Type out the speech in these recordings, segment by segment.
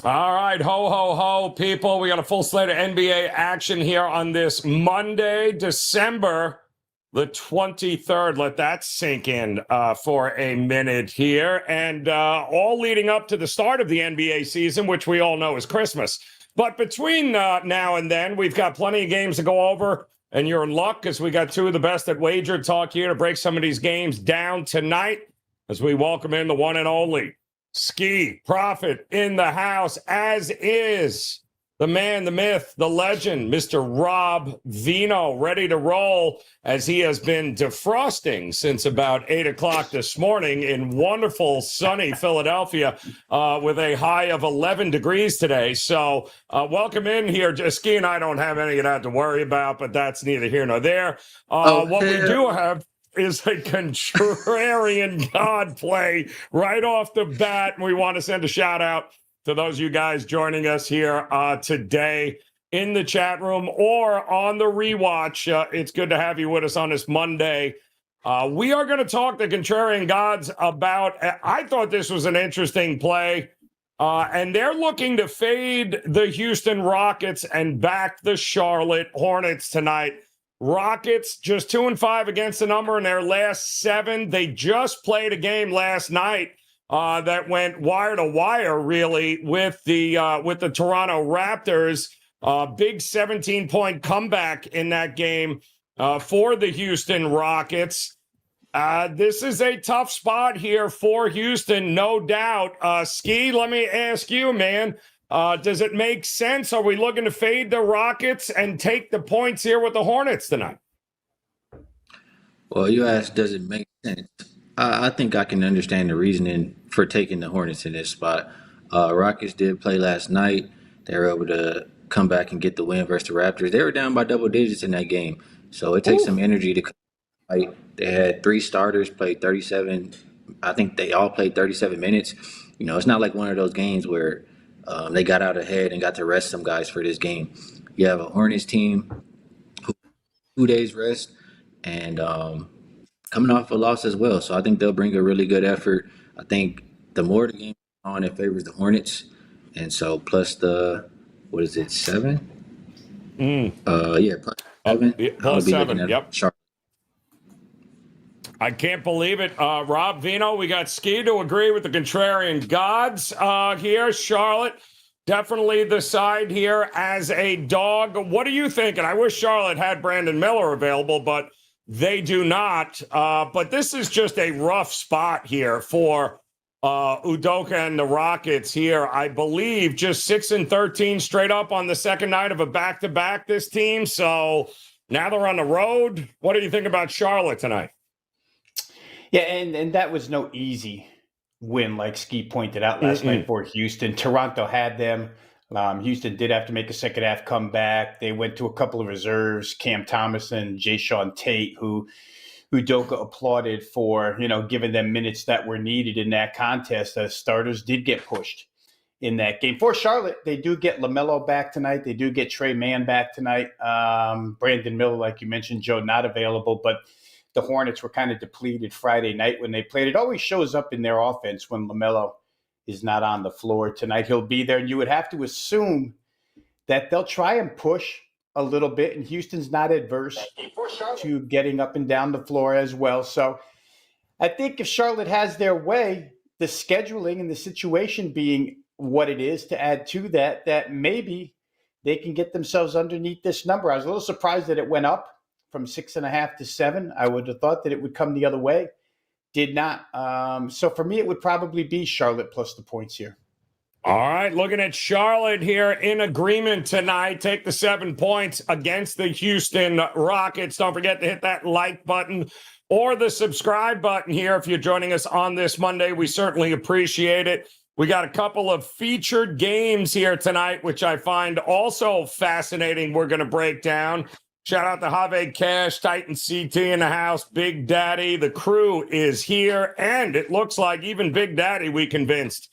All right, ho, ho, ho, people. We got a full slate of NBA action here on this Monday, December the 23rd. Let that sink in for a minute here. And all leading up to the start of the NBA season, which we all know is Christmas. But between now and then, we've got plenty of games to go over. And you're in luck because we got two of the best at WagerTalk here to break some of these games down tonight as we welcome in the one and only Skee Prophet in the house, as is the man, the myth, the legend, Mr. Rob Vino, ready to roll as he has been defrosting since about 8 o'clock this morning in wonderful, sunny Philadelphia with a high of 11 degrees today. So welcome in here. Skee and I don't have any of that to worry about, but that's neither here nor there. What we do have is a contrarian God play right off the bat. And we want to send a shout out to those of you guys joining us here today in the chat room or on the rewatch. It's good to have you with us on this Monday. We are going to talk the contrarian gods about, I thought this was an interesting play. And they're looking to fade the Houston Rockets and back the Charlotte Hornets tonight. Rockets just 2-5 against the number in their last 7. They just played a game last night that went wire to wire, really, with the Toronto Raptors. Big 17-point comeback in that game for the Houston Rockets. This is a tough spot here for Houston, no doubt. Skee, let me ask you, man. Does it make sense? Are we looking to fade the Rockets and take the points here with the Hornets tonight? Well, you asked, does it make sense? I think I can understand the reasoning for taking the Hornets in this spot. Rockets did play last night. They were able to come back and get the win versus the Raptors. They were down by double digits in that game. So it takes some energy to come fight. They had 3 starters, played 37. I think they all played 37 minutes. You know, it's not like one of those games where they got out ahead and got to rest some guys for this game. You have a Hornets team who 2 days rest and coming off a loss as well. So I think they'll bring a really good effort. I think the more the game goes on, it favors the Hornets. And so plus the, 7? Plus 7. Plus 7, yep. Charlotte. I can't believe it. Rob Vino, we got Skee to agree with the contrarian gods here. Charlotte, definitely the side here as a dog. What are you thinking? I wish Charlotte had Brandon Miller available, but they do not. But this is just a rough spot here for Udoka and the Rockets here. I believe just 6-13 straight up on the second night of a back-to-back, this team. So now they're on the road. What do you think about Charlotte tonight? Yeah, and that was no easy win, like Skee pointed out last night for Houston. Toronto had them. Houston did have to make a second half comeback. They went to a couple of reserves, Cam Thomas and Jayshawn Tate, who Udoka applauded for, giving them minutes that were needed in that contest. The starters did get pushed in that game. For Charlotte, they do get LaMelo back tonight. They do get Trey Mann back tonight. Brandon Miller, like you mentioned, Joe, not available, but the Hornets were kind of depleted Friday night when they played. It always shows up in their offense when LaMelo is not on the floor. Tonight he'll be there, and you would have to assume that they'll try and push a little bit, and Houston's not adverse to getting up and down the floor as well. So I think if Charlotte has their way, the scheduling and the situation being what it is, to add to that maybe they can get themselves underneath this number. I was a little surprised that it went up from 6.5 to 7. I would have thought that it would come the other way. Did not. So for me, it would probably be Charlotte plus the points here. All right, looking at Charlotte here in agreement tonight. Take the 7 points against the Houston Rockets. Don't forget to hit that like button or the subscribe button here if you're joining us on this Monday. We certainly appreciate it. We got a couple of featured games here tonight, which I find also fascinating. We're going to break down. Shout out to Have Cash, Titan CT in the house, Big Daddy. The crew is here, and it looks like even Big Daddy we convinced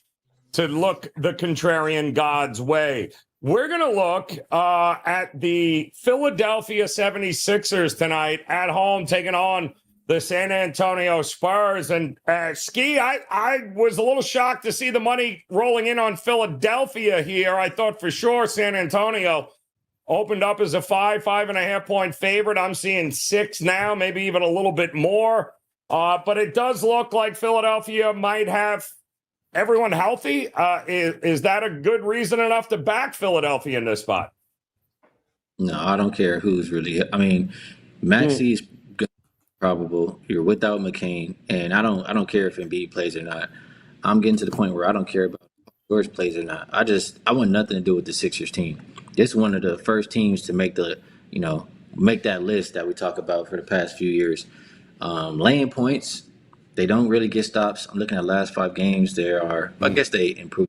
to look the contrarian God's way. We're going to look at the Philadelphia 76ers tonight at home, taking on the San Antonio Spurs. And Skee, I was a little shocked to see the money rolling in on Philadelphia here. I thought for sure San Antonio opened up as a 5.5 point favorite. I'm seeing 6 now, maybe even a little bit more. But it does look like Philadelphia might have everyone healthy. Is that a good reason enough to back Philadelphia in this spot? No, I don't care who's really. I mean, Maxi's probable. You're without McCain, and I don't care if Embiid plays or not. I'm getting to the point where I don't care about if George plays or not. I want nothing to do with the Sixers team. This is one of the first teams to make make that list that we talk about for the past few years. Laying points, they don't really get stops. I'm looking at last 5 games. I guess they improved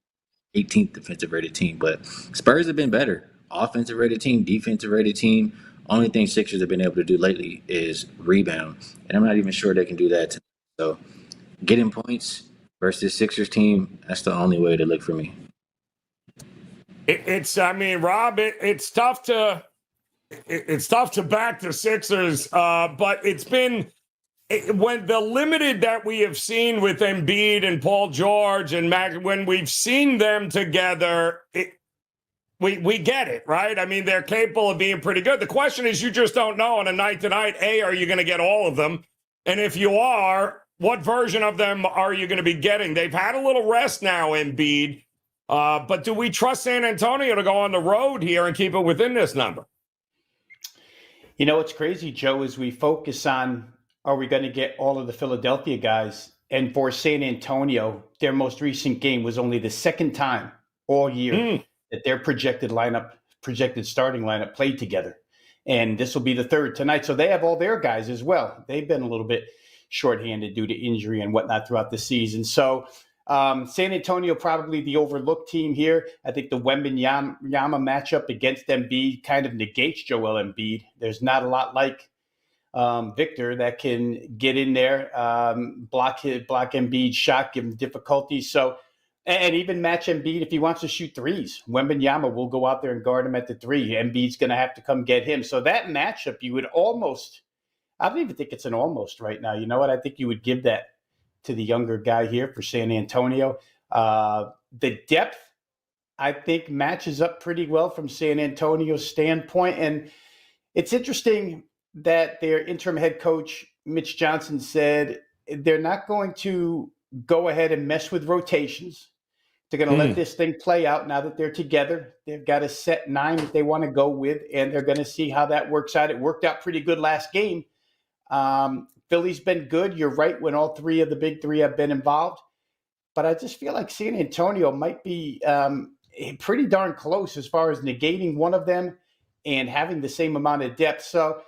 18th defensive rated team, but Spurs have been better. Offensive rated team, defensive rated team. Only thing Sixers have been able to do lately is rebound, and I'm not even sure they can do that tonight. So getting points versus Sixers team, that's the only way to look for me. Rob, it's tough to back the Sixers, but it's been when the limited that we have seen with Embiid and Paul George and Max, when we've seen them together, we get it, right? I mean, they're capable of being pretty good. The question is, you just don't know on a night to night. Are you going to get all of them? And if you are, what version of them are you going to be getting? They've had a little rest now, Embiid. But do we trust San Antonio to go on the road here and keep it within this number? You know, what's crazy, Joe, is we focus on, are we going to get all of the Philadelphia guys? And for San Antonio, their most recent game was only the second time all year that their projected starting lineup played together. And this will be the third tonight. So they have all their guys as well. They've been a little bit shorthanded due to injury and whatnot throughout the season. So San Antonio probably the overlooked team here. I think the Wembanyama matchup against Embiid kind of negates Joel Embiid. There's not a lot like Victor that can get in there, block Embiid's shot, give him difficulty. So, and even match Embiid if he wants to shoot threes. Wembanyama will go out there and guard him at the 3. Embiid's going to have to come get him. So that matchup, you would almost, I don't even think it's an almost right now. You know what? I think you would give that to the younger guy here for San Antonio. The depth, I think, matches up pretty well from San Antonio's standpoint. And it's interesting that their interim head coach, Mitch Johnson, said they're not going to go ahead and mess with rotations. They're going to let this thing play out now that they're together. They've got a set 9 that they want to go with, and they're going to see how that works out. It worked out pretty good last game. Philly's been good. You're right when all 3 of the big 3 have been involved. But I just feel like San Antonio might be pretty darn close as far as negating one of them and having the same amount of depth. So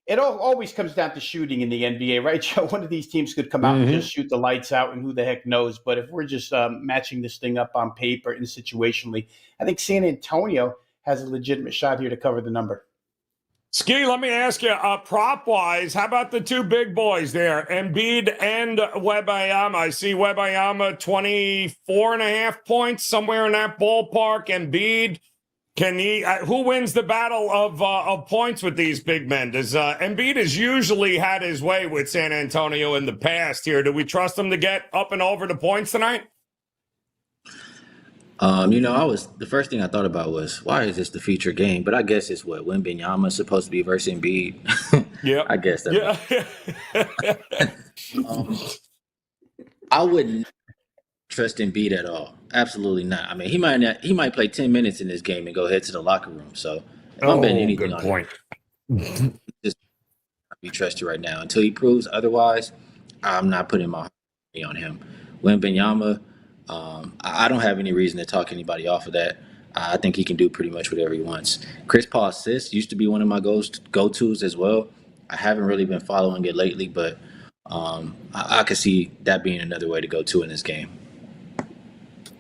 it always comes down to shooting in the NBA, right, Joe? One of these teams could come out and just shoot the lights out, and who the heck knows? But if we're just matching this thing up on paper and situationally, I think San Antonio has a legitimate shot here to cover the number. Skee, let me ask you, prop-wise, how about the 2 big boys there, Embiid and Wembanyama? I see Wembanyama 24.5 points, somewhere in that ballpark. Embiid, can he? Who wins the battle of points with these big men? Embiid has usually had his way with San Antonio in the past here. Do we trust him to get up and over the points tonight? The first thing I thought about was, why is this the feature game? But I guess it's what Wembanyama supposed to be versus Embiid. Yeah, I guess that. Yeah. I wouldn't trust Embiid at all. Absolutely not. I mean, he might play 10 minutes in this game and go head to the locker room. So if I'm betting anything on point. Him, just be trusted right now until he proves otherwise. I'm not putting my money on him. Wembanyama, I don't have any reason to talk anybody off of that. I think he can do pretty much whatever he wants. Chris Paul assists used to be one of my go-tos as well. I haven't really been following it lately, but I could see that being another way to go to in this game.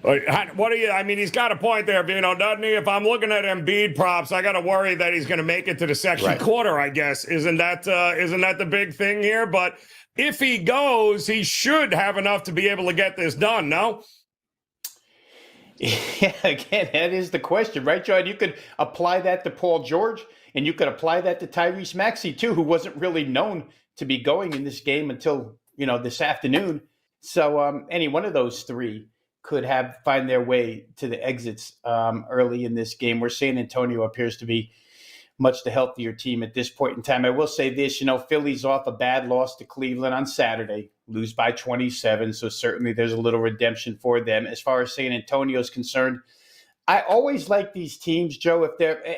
What do you? I mean, he's got a point there, Vino, doesn't he? If I'm looking at Embiid props, I got to worry that he's going to make it to the second quarter. I guess isn't that the big thing here? But if he goes, he should have enough to be able to get this done. No. Yeah, again, that is the question, right, John? You could apply that to Paul George. And you could apply that to Tyrese Maxey, too, who wasn't really known to be going in this game until, this afternoon. So any one of those three could find their way to the exits early in this game, where San Antonio appears to be much the healthier team at this point in time. I will say this, Philly's off a bad loss to Cleveland on Saturday, lose by 27. So certainly there's a little redemption for them. As far as San Antonio is concerned, I always like these teams, Joe,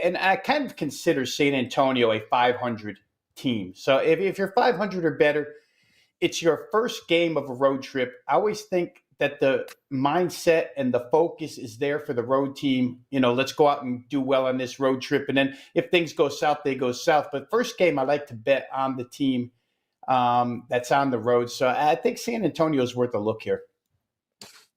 and I kind of consider San Antonio a 500 team. So if you're 500 or better, it's your first game of a road trip. I always think that the mindset and the focus is there for the road team. Let's go out and do well on this road trip. And then if things go south, they go south. But first game, I like to bet on the team that's on the road. So I think San Antonio is worth a look here.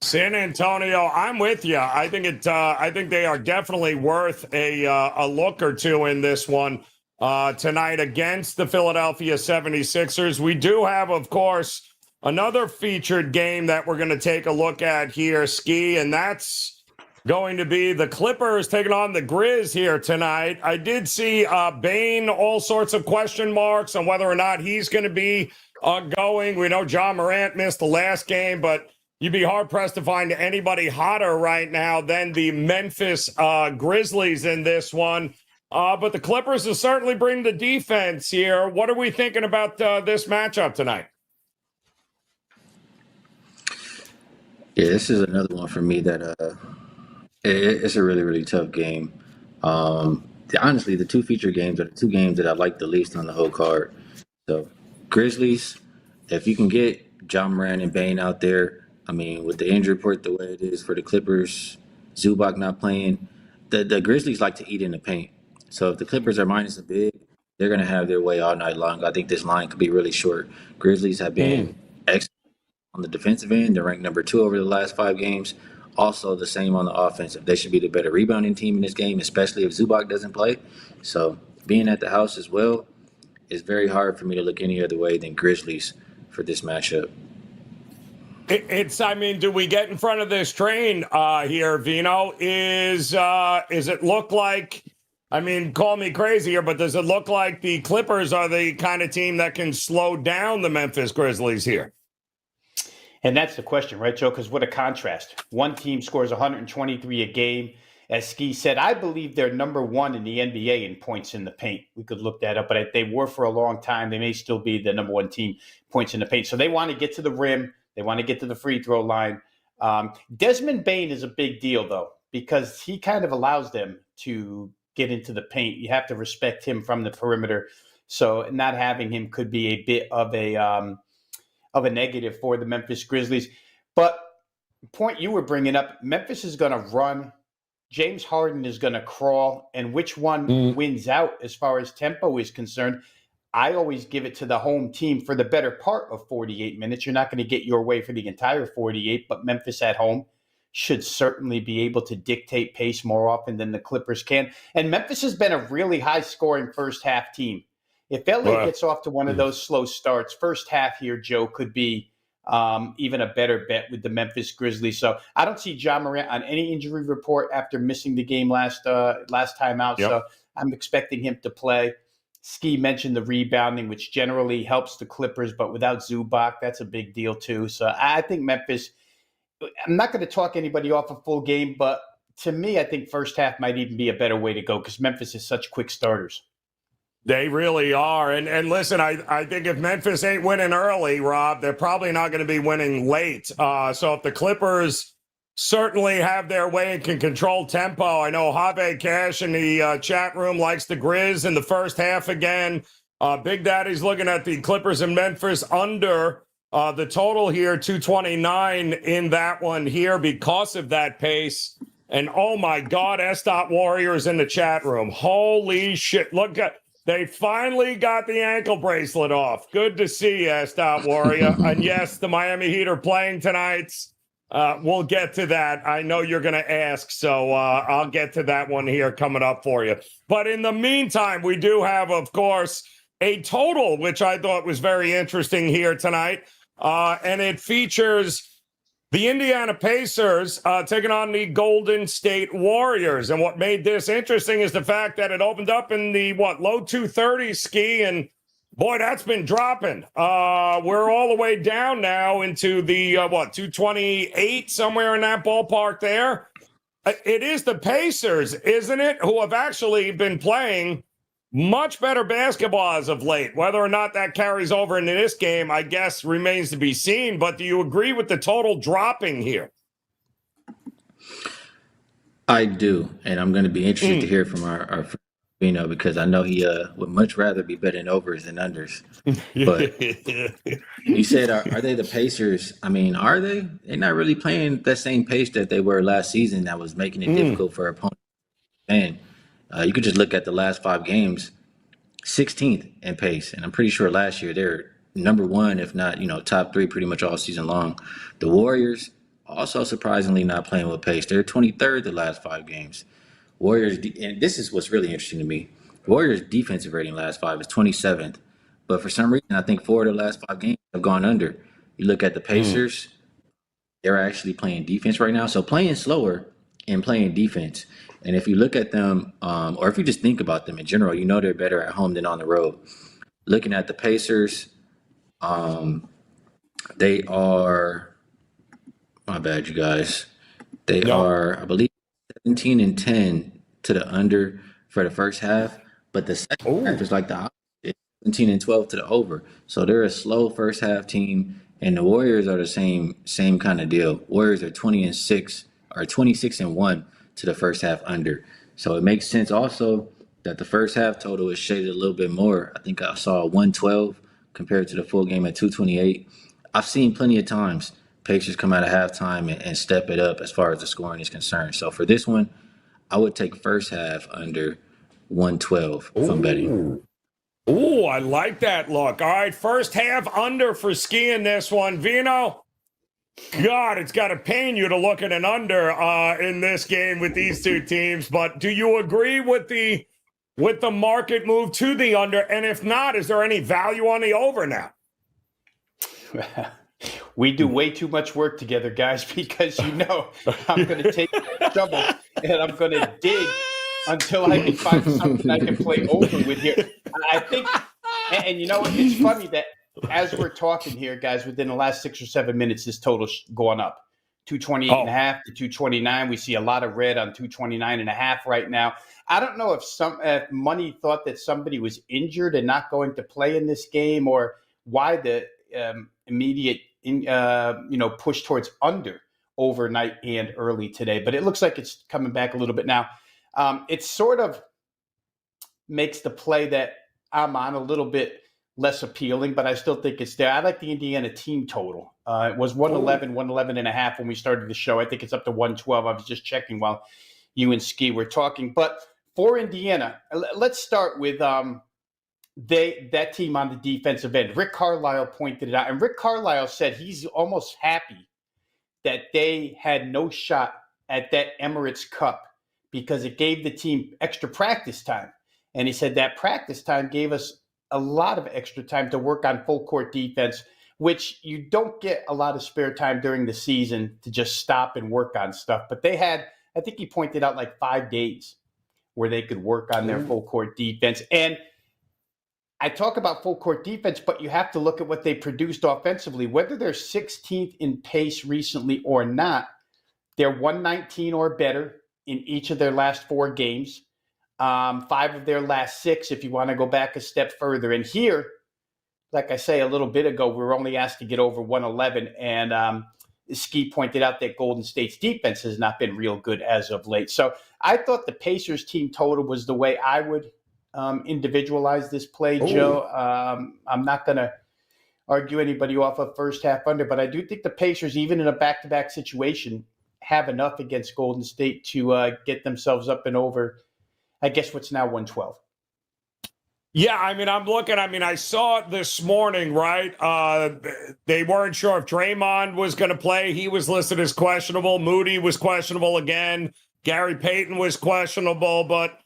San Antonio, I'm with you. I think they are definitely worth a look or two in this one tonight against the Philadelphia 76ers. We do have, of course, another featured game that we're going to take a look at here, Skee, and that's going to be the Clippers taking on the Grizz here tonight. I did see Bane, all sorts of question marks on whether or not he's going to be going. We know John Morant missed the last game, but you'd be hard-pressed to find anybody hotter right now than the Memphis Grizzlies in this one. But the Clippers will certainly bring the defense here. What are we thinking about this matchup tonight? Yeah, this is another one for me that it's a really, really tough game. Honestly, the two feature games are the two games that I like the least on the whole card. So, Grizzlies, if you can get John Moran and Bane out there, with the injury report the way it is for the Clippers, Zubac not playing, the Grizzlies like to eat in the paint. So if the Clippers are minus a big, they're going to have their way all night long. I think this line could be really short. Grizzlies have been excellent on the defensive end. They're ranked number 2 over the last 5 games. Also the same on the offensive. They should be the better rebounding team in this game, especially if Zubac doesn't play. So being at the house as well, it's very hard for me to look any other way than Grizzlies for this matchup. Do we get in front of this train here, Vino? Is it look like, call me crazy here, but does it look like the Clippers are the kind of team that can slow down the Memphis Grizzlies here? And that's the question, right, Joe? Because what a contrast. One team scores 123 a game. As Skee said, I believe they're number 1 in the NBA in points in the paint. We could look that up, but they were for a long time. They may still be the number 1 team points in the paint. So they want to get to the rim. They want to get to the free throw line. Desmond Bane is a big deal, though, because he kind of allows them to get into the paint. You have to respect him from the perimeter. So not having him could be a bit of a negative for the Memphis Grizzlies. But the point you were bringing up, Memphis is going to run. James Harden is going to crawl. And which one wins out as far as tempo is concerned? I always give it to the home team for the better part of 48 minutes. You're not going to get your way for the entire 48, but Memphis at home should certainly be able to dictate pace more often than the Clippers can. And Memphis has been a really high-scoring first-half team. If LA gets off to one of those slow starts, first half here, Joe, could be even a better bet with the Memphis Grizzlies. So I don't see John Morant on any injury report after missing the game last time out. Yep. So I'm expecting him to play. Skee mentioned the rebounding, which generally helps the Clippers, but without Zubac, that's a big deal too. So I think Memphis, I'm not going to talk anybody off a full game, but to me, I think first half might even be a better way to go because Memphis is such quick starters. They really are. And listen, I think if Memphis ain't winning early, Rob, they're probably not going to be winning late. So if the Clippers certainly have their way and can control tempo. I know Have Cash in the chat room likes the Grizz in the first half again. Big Daddy's looking at the Clippers and Memphis under the total here, 229 in that one here because of that pace. And oh my God, S. Warriors in the chat room. Holy shit. Look at, they finally got the ankle bracelet off. Good to see, S. Warrior. And yes, the Miami Heat are playing tonight. We'll get to that. I know you're going to ask, so I'll get to that one here coming up for you. But in the meantime, we do have, of course, a total, which I thought was very interesting here tonight. And it features The Indiana Pacers taking on the Golden State Warriors. And what made this interesting is the fact that it opened up in the, low 230s, Skee, and boy, that's been dropping. We're all the way down now into the, 228, somewhere in that ballpark there. It is the Pacers, isn't it, who have actually been playing much better basketball as of late. Whether or not that carries over into this game, I guess, remains to be seen. But do you agree with the total dropping here? I do, and I'm going to be interested to hear from our friend, because I know he would much rather be betting overs than unders. But you said, are they the Pacers? I mean, are they? They're not really playing that same pace that they were last season that was making it difficult for opponents. And you could just look at the last 5 games, 16th in pace. And I'm pretty sure last year they're number 1, if not, top 3 pretty much all season long. The Warriors also surprisingly not playing with pace. They're 23rd the last 5 games. Warriors, and this is what's really interesting to me. Warriors defensive rating last 5 is 27th. But for some reason, I think 4 of the last 5 games have gone under. You look at the Pacers, they're actually playing defense right now. So playing slower and playing defense. And if you look at them, or if you just think about them in general, they're better at home than on the road. Looking at the Pacers, they are, my bad, you guys. They are, I believe, 17-10 to the under for the first half. But the second half is like the opposite, 17-12 to the over. So they're a slow first half team. And the Warriors are the same kind of deal. Warriors are 20-6 or 26-1 to the first half under. So it makes sense also that the first half total is shaded a little bit more. I think I saw 112 compared to the full game at 228. I've seen plenty of times Pacers come out of halftime and step it up as far as the scoring is concerned. So for this one, I would take first half under 112 if I'm betting. Ooh, I like that look. All right, first half under for Skee in this one. Vino, God, it's got to pain you to look at an under in this game with these two teams. But do you agree with the market move to the under? And if not, is there any value on the over now? We do way too much work together, guys, because I'm going to take that shovel and I'm going to dig until I can find something I can play over with here. I think, and it's funny that as we're talking here, guys, within the last 6 or 7 minutes, this total's gone up. 228.5 to 229. We see a lot of red on 229.5 right now. I don't know if money thought that somebody was injured and not going to play in this game, or why the immediate push towards under overnight and early today. But it looks like it's coming back a little bit now. It sort of makes the play that I'm on a little bit less appealing, but I still think it's there. I like the Indiana team total. It was 111.5 when we started the show. I think it's up to 112. I was just checking while you and Skee were talking. But for Indiana, let's start with that team on the defensive end. Rick Carlisle pointed it out, and Rick Carlisle said he's almost happy that they had no shot at that Emirates Cup because it gave the team extra practice time. And he said that practice time gave us a lot of extra time to work on full court defense, which you don't get a lot of spare time during the season to just stop and work on stuff. But they had, I think he pointed out, like 5 days where they could work on their full court defense. And I talk about full court defense, but you have to look at what they produced offensively. Whether they're 16th in pace recently or not, they're 119 or better in each of their last 4 games. 5 of their last 6, if you want to go back a step further. And here, like I say a little bit ago, we were only asked to get over 111. And Skee pointed out that Golden State's defense has not been real good as of late. So I thought the Pacers team total was the way I would individualize this play, Joe. I'm not going to argue anybody off of first half under, but I do think the Pacers, even in a back-to-back situation, have enough against Golden State to get themselves up and over, I guess, what's now 112. Yeah, I'm looking. I saw it this morning, right? They weren't sure if Draymond was going to play. He was listed as questionable. Moody was questionable again. Gary Payton was questionable. But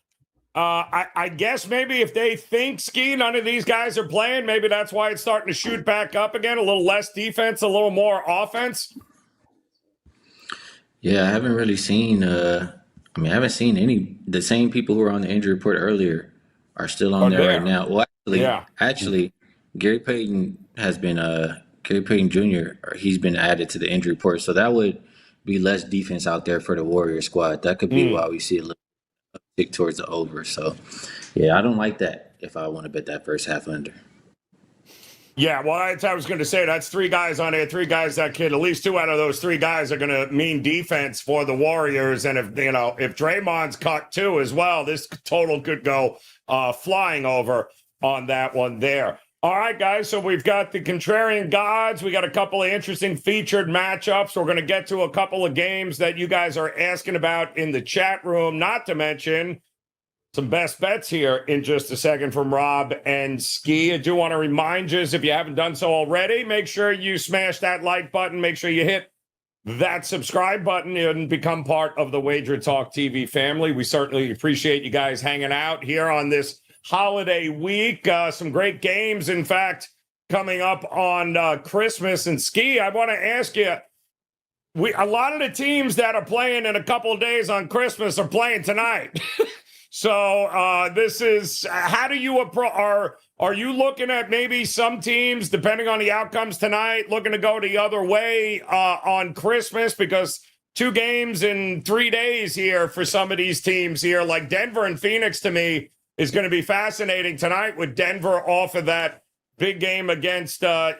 I guess maybe if they think, Skee, none of these guys are playing, maybe that's why it's starting to shoot back up again. A little less defense, a little more offense. Yeah, I haven't really seen. I haven't seen any. The same people who were on the injury report earlier are still on Or there right there. now. Well, Yeah. actually, Gary Payton has been. Gary Payton Jr. He's been added to the injury report, so that would be less defense out there for the Warrior squad. That could be Mm. why we see a little tick towards the over. So, yeah, I don't like that. If I want to bet that first half under. Yeah, well, I was going to say that's three guys on there, three guys that could, at least two out of those three guys are going to mean defense for the Warriors. And if Draymond's cut too as well, this total could go flying over on that one there. All right, guys, so we've got the contrarian gods. We got a couple of interesting featured matchups. We're going to get to a couple of games that you guys are asking about in the chat room, not to mention some best bets here in just a second from Rob and Skee. I do want to remind you, if you haven't done so already, make sure you smash that like button. Make sure you hit that subscribe button and become part of the WagerTalk TV family. We certainly appreciate you guys hanging out here on this holiday week. Some great games, in fact, coming up on Christmas. And Skee, I want to ask you, a lot of the teams that are playing in a couple of days on Christmas are playing tonight. So this is how do you approach? Are you looking at maybe some teams, depending on the outcomes tonight, looking to go the other way on Christmas? Because 2 games in 3 days here for some of these teams here, like Denver and Phoenix, to me is going to be fascinating tonight with Denver off of that big game against having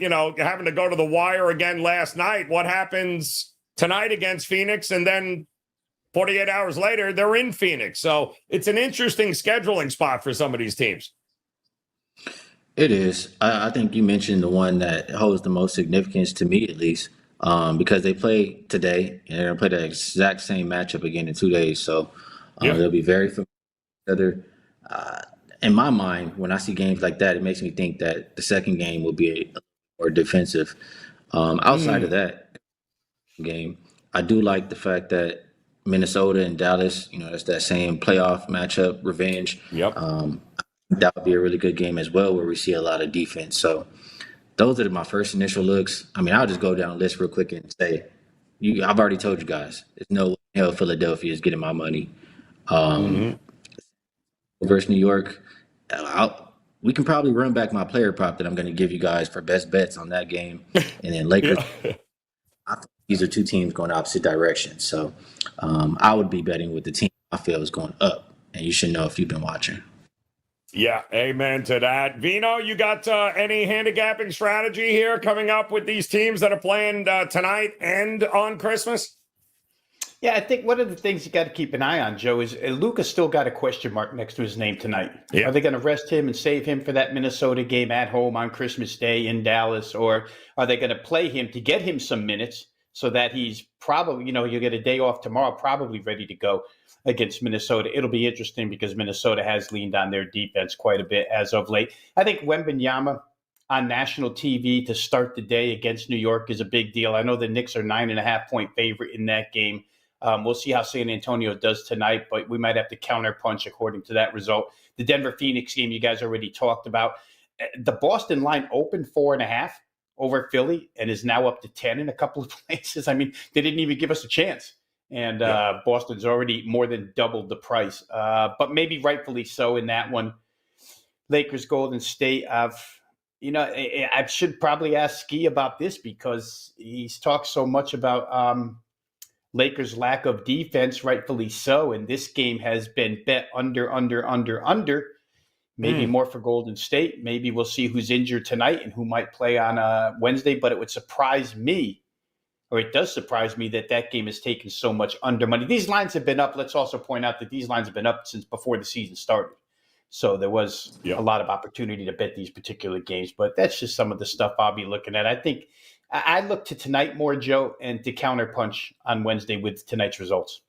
to go to the wire again last night. What happens tonight against Phoenix, and then 48 hours later, they're in Phoenix. So it's an interesting scheduling spot for some of these teams. It is. I think you mentioned the one that holds the most significance to me, at least, because they play today and they're going to play the exact same matchup again in 2 days. So they'll be very familiar with each other. In my mind, when I see games like that, it makes me think that the second game will be a more defensive. Outside of that game, I do like the fact that Minnesota and Dallas, it's that same playoff matchup, revenge. Yep. That would be a really good game as well, where we see a lot of defense. So those are my first initial looks. I'll just go down the list real quick and say, I've already told you guys, there's no way in hell Philadelphia is getting my money. Versus New York, we can probably run back my player prop that I'm going to give you guys for best bets on that game. And then Lakers. I think these are two teams going opposite directions. So I would be betting with the team I feel is going up. And you should know if you've been watching. Yeah, amen to that. Vino, you got any handicapping strategy here coming up with these teams that are playing tonight and on Christmas? Yeah, I think one of the things you got to keep an eye on, Joe, is Luka's still got a question mark next to his name tonight. Yeah. Are they going to rest him and save him for that Minnesota game at home on Christmas Day in Dallas? Or are they going to play him to get him some minutes so that he's probably, you'll get a day off tomorrow, probably ready to go against Minnesota? It'll be interesting because Minnesota has leaned on their defense quite a bit as of late. I think Wembanyama on national TV to start the day against New York is a big deal. I know the Knicks are 9.5-point favorite in that game. We'll see how San Antonio does tonight, but we might have to counterpunch according to that result. The Denver-Phoenix game you guys already talked about. The Boston line opened 4.5 over Philly and is now up to 10 in a couple of places. They didn't even give us a chance. And Boston's already more than doubled the price. But maybe rightfully so in that one. Lakers, Golden State. I should probably ask Skee about this because he's talked so much about Lakers' lack of defense, rightfully so. And this game has been bet under. Maybe more for Golden State. Maybe we'll see who's injured tonight and who might play on Wednesday. But it would surprise me, or it does surprise me, that game has taken so much under money. These lines have been up. Let's also point out that these lines have been up since before the season started. So there was a lot of opportunity to bet these particular games. But that's just some of the stuff I'll be looking at. I think I look to tonight more, Joe, and to counterpunch on Wednesday with tonight's results.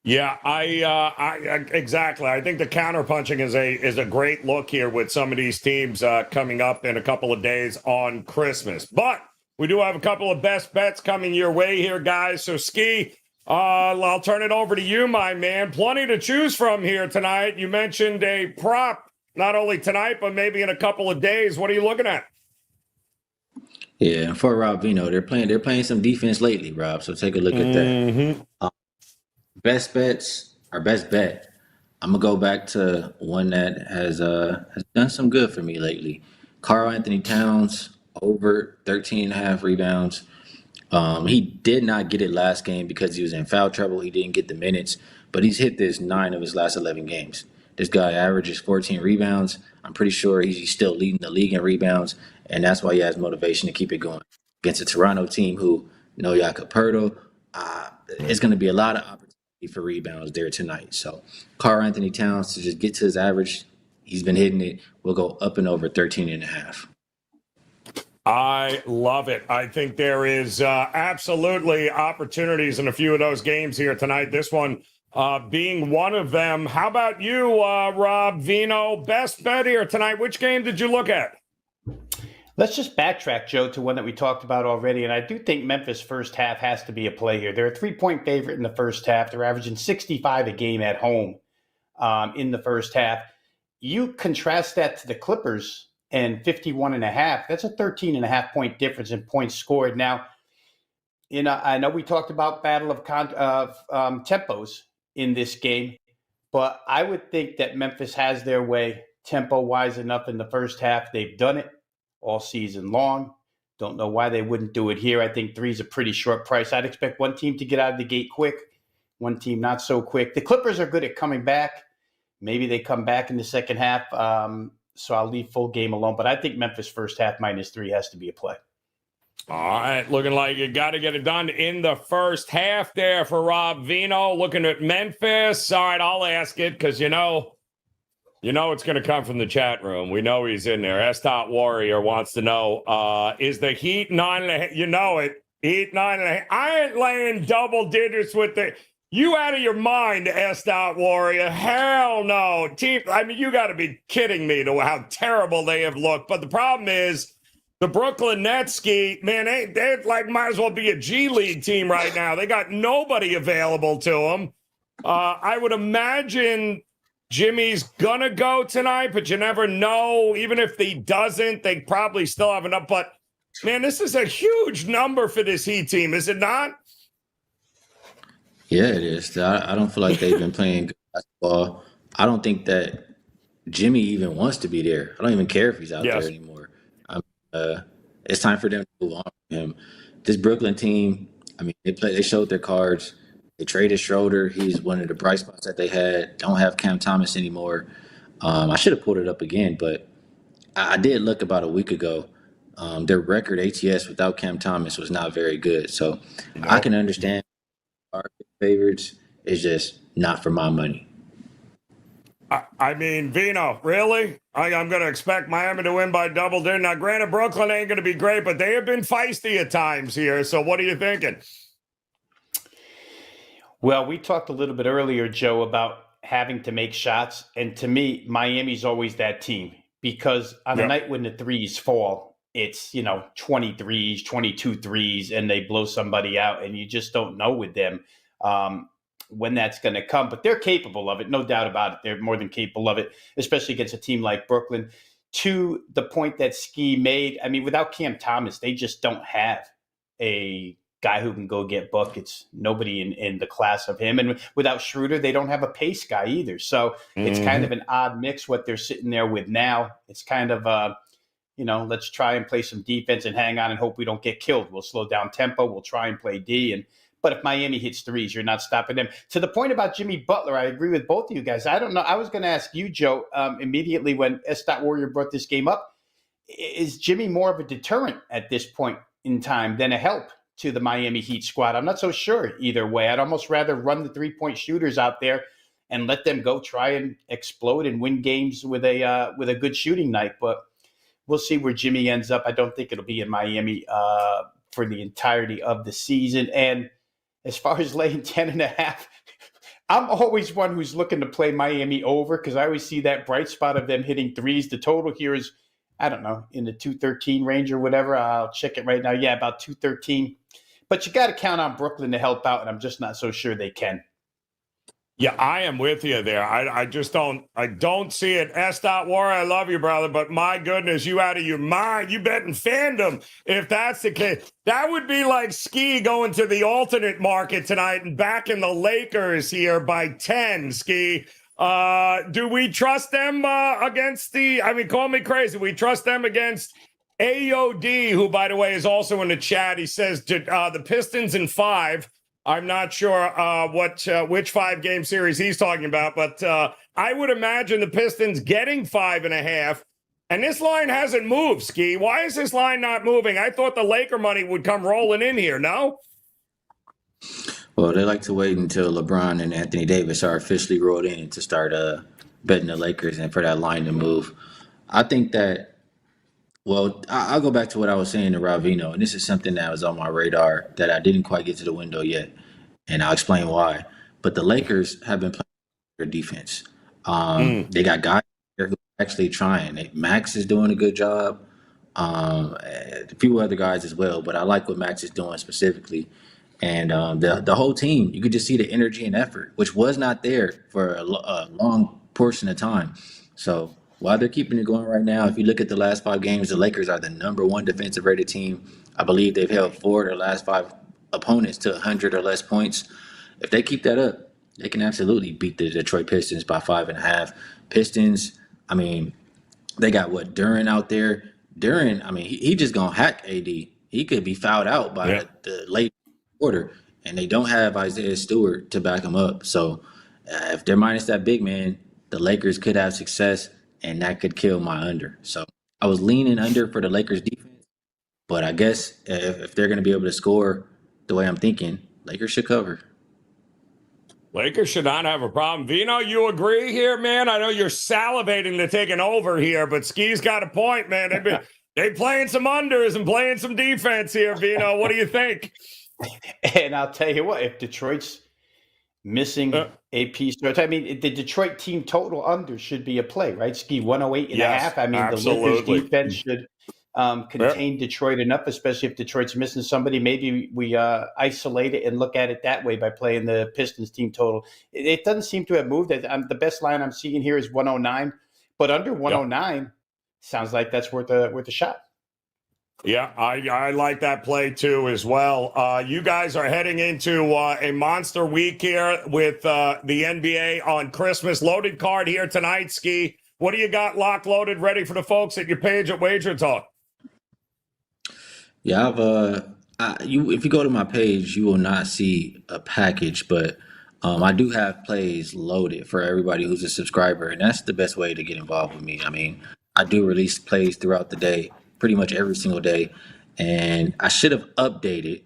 Yeah, I exactly. I think the counterpunching is a great look here with some of these teams coming up in a couple of days on Christmas. But we do have a couple of best bets coming your way here, guys. So, Skee, I'll turn it over to you, my man. Plenty to choose from here tonight. You mentioned a prop, not only tonight, but maybe in a couple of days. What are you looking at? Yeah, and for Rob Vino, they're playing some defense lately, Rob. So take a look at that. Mm-hmm. Best bets, our best bet. I'm gonna go back to one that has done some good for me lately. Carl Anthony Towns over 13 and a half rebounds. He did not get it last game because he was in foul trouble. He didn't get the minutes, but he's hit this 9 of his last 11 games. This guy averages 14 rebounds. I'm pretty sure he's still leading the league in rebounds, and that's why he has motivation to keep it going against a Toronto team who no Jakob it's going to be a lot of opportunity for rebounds there tonight. So, Carl Anthony Towns to just get to his average, he's been hitting it. We'll go up and over 13 and a half. I love it. I think there is absolutely opportunities in a few of those games here tonight. This one being one of them. How about you, Rob Vino? Best bet here tonight. Which game did you look at? Let's just backtrack, Joe, to one that we talked about already. And I do think Memphis first half has to be a play here. They're a 3-point favorite in the first half. They're averaging 65 a game at home in the first half. You contrast that to the Clippers and 51 and a half. That's a 13 and a half point difference in points scored. Now, I know we talked about battle of tempos in this game, but I would think that Memphis has their way tempo-wise enough in the first half. They've done it all season long. Don't know why they wouldn't do it here. I think 3 is a pretty short price. I'd expect one team to get out of the gate quick, one team not so quick. The Clippers are good at coming back. Maybe they come back in the second half. So I'll leave full game alone. But I think Memphis first half -3 has to be a play. All right, looking like you got to get it done in the first half there for Rob Vino. Looking at Memphis. All right, I'll ask it because you know it's going to come from the chat room. We know he's in there. S.Warrior wants to know, is the Heat 9.5? You know it. Heat 9.5. I ain't laying double digits with the... You out of your mind, S.Warrior. Hell no. Team, I mean, you got to be kidding me to how terrible they have looked. But the problem is the Brooklyn Nets, Skee, man, they like might as well be a G League team right now. They got nobody available to them. I would imagine Jimmy's going to go tonight, but you never know. Even if he doesn't, they probably still have enough. But, man, this is a huge number for this Heat team, is it not? Yeah, it is. I don't feel like they've been playing good basketball. I don't think that Jimmy even wants to be there. I don't even care if he's out there anymore. It's time for them to move on from him. This Brooklyn team, I mean, they showed their cards. They traded Schroeder. He's one of the bright spots that they had. Don't have Cam Thomas anymore. I should have pulled it up again, but I did look about a week ago. Their record ATS without Cam Thomas was not very good. So I can understand our favorites. It's just not for my money. I mean, Vino, really? I'm going to expect Miami to win by double digits. Now, granted, Brooklyn ain't going to be great, but they have been feisty at times here. So what are you thinking? Well, we talked a little bit earlier, Joe, about having to make shots. And to me, Miami's always that team because on a night when the threes fall, it's, 20 threes, 22 threes, and they blow somebody out. And you just don't know with them when that's going to come. But they're capable of it, no doubt about it. They're more than capable of it, especially against a team like Brooklyn. To the point that Skee made, I mean, without Cam Thomas, they just don't have a guy who can go get buckets. Nobody in the class of him. And without Schroeder, they don't have a pace guy either. So it's kind of an odd mix what they're sitting there with now. It's kind of, let's try and play some defense and hang on and hope we don't get killed. We'll slow down tempo. We'll try and play D. But if Miami hits threes, you're not stopping them. To the point about Jimmy Butler, I agree with both of you guys. I don't know. I was going to ask you, Joe, immediately when S.Warrior brought this game up, is Jimmy more of a deterrent at this point in time than a help to the Miami Heat squad? I'm not so sure either way. I'd almost rather run the 3-point shooters out there and let them go try and explode and win games with a good shooting night. But we'll see where Jimmy ends up. I don't think it'll be in Miami for the entirety of the season. And as far as laying 10.5, I'm always one who's looking to play Miami over because I always see that bright spot of them hitting threes. The total here is, I don't know, in the 213 range or whatever. I'll check it right now. Yeah, about 213. But you got to count on Brooklyn to help out, and I'm just not so sure they can. Yeah, I am with you there. I just don't see it. Warren, I love you, brother, but my goodness, you out of your mind. You betting fandom if that's the case. That would be like Skee going to the alternate market tonight and backing the Lakers here by 10, Skee. Do we trust them against call me crazy. We trust them against AOD, who, by the way, is also in the chat. He says the Pistons in 5. I'm not sure which 5-game series he's talking about, but I would imagine the Pistons getting 5.5. And this line hasn't moved, Skee. Why is this line not moving? I thought the Laker money would come rolling in here, no? Well, they like to wait until LeBron and Anthony Davis are officially rolled in to start betting the Lakers and for that line to move. I think that, well, I'll go back to what I was saying to Ravino, and this is something that was on my radar that I didn't quite get to the window yet, and I'll explain why. But the Lakers have been playing their defense. They got guys there who are actually trying. Max is doing a good job. A few other guys as well, but I like what Max is doing specifically. And the whole team, you could just see the energy and effort, which was not there for a long portion of time. So while they're keeping it going right now, if you look at the last 5 games, the Lakers are the number 1 defensive rated team. I believe they've held 4 of their last 5 opponents to 100 or less points. If they keep that up, they can absolutely beat the Detroit Pistons by 5.5. Pistons, I mean, they got Duran out there. Duran, I mean, he just gonna hack AD. He could be fouled out by the late quarter, and they don't have Isaiah Stewart to back him up. So if they're minus that big man, the Lakers could have success, and that could kill my under. So I was leaning under for the Lakers defense, but I guess if they're going to be able to score the way I'm thinking, Lakers should cover. Lakers should not have a problem. Vino, you agree here, man? I know you're salivating to take an over here, but Skee's got a point, man. They playing some unders and playing some defense here, Vino. What do you think? And I'll tell you what, if Detroit's missing a piece, I mean, the Detroit team total under should be a play, right? Skee 108.5. I mean, absolutely. The Lakers defense should contain Detroit enough, especially if Detroit's missing somebody. Maybe we isolate it and look at it that way by playing the Pistons team total. It doesn't seem to have moved. The best line I'm seeing here is 109, but under 109 sounds like that's worth a shot. Yeah, I like that play too as well. You guys are heading into a monster week here with the NBA on Christmas. Loaded card here tonight, Skee. What do you got locked, loaded, ready for the folks at your page at WagerTalk? Yeah, if you go to my page, you will not see a package, but I do have plays loaded for everybody who's a subscriber, and that's the best way to get involved with me. I mean, I do release plays throughout the day, pretty much every single day, and I should have updated,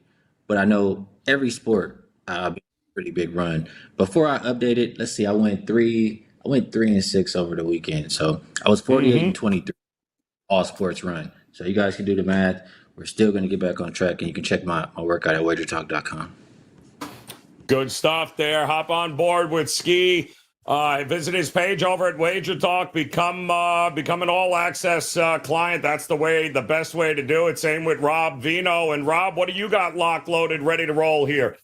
but I know every sport I've been a pretty big run. Before I updated, let's see, I went 3-6 over the weekend, so I was 48-23 all sports run. So you guys can do the math. We're still going to get back on track, and you can check my workout at WagerTalk.com. Good stuff there. Hop on board with Skee. Visit his page over at WagerTalk. Become an all-access client. That's the best way to do it. Same with Rob Vino. And Rob, what do you got locked, loaded, ready to roll here?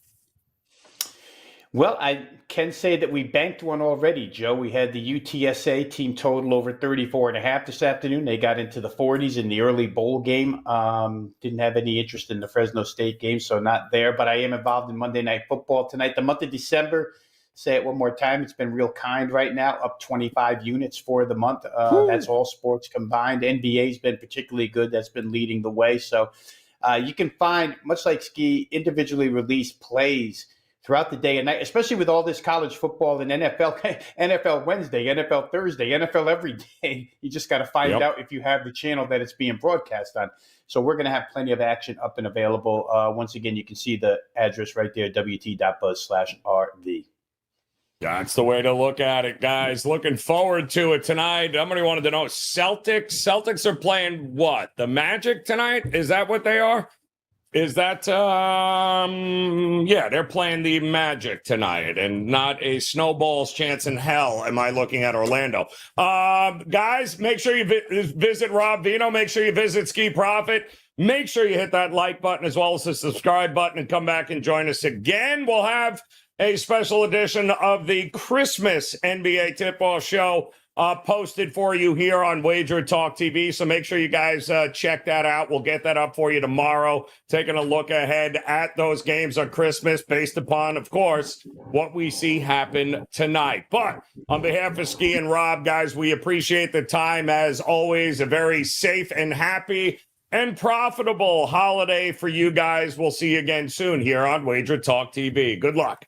Well, I can say that we banked one already, Joe. We had the UTSA team total over 34.5 this afternoon. They got into the 40s in the early bowl game. Didn't have any interest in the Fresno State game, so not there. But I am involved in Monday Night Football tonight. The month of December, say it one more time, it's been real kind right now, up 25 units for the month. That's all sports combined. NBA's been particularly good. That's been leading the way. So you can find, much like Skee, individually released plays throughout the day and night, especially with all this college football and NFL Wednesday, NFL Thursday, NFL every day. You just got to find out if you have the channel that it's being broadcast on. So we're going to have plenty of action up and available. Once again, you can see the address right there, wt.buzz/RV. That's the way to look at it, guys. Looking forward to it tonight. Somebody wanted to know, Celtics are playing what? The Magic tonight? Is that what they are? Is that, they're playing the Magic tonight and not a snowball's chance in hell. Am I looking at Orlando? Guys, make sure you visit Rob Vino. Make sure you visit Ski Profit. Make sure you hit that like button as well as the subscribe button and come back and join us again. We'll have a special edition of the Christmas NBA tip-off show posted for you here on WagerTalk TV. So make sure you guys check that out. We'll get that up for you tomorrow, taking a look ahead at those games on Christmas based upon, of course, what we see happen tonight. But on behalf of Skee and Rob, guys, we appreciate the time. As always, a very safe and happy and profitable holiday for you guys. We'll see you again soon here on WagerTalk TV. Good luck.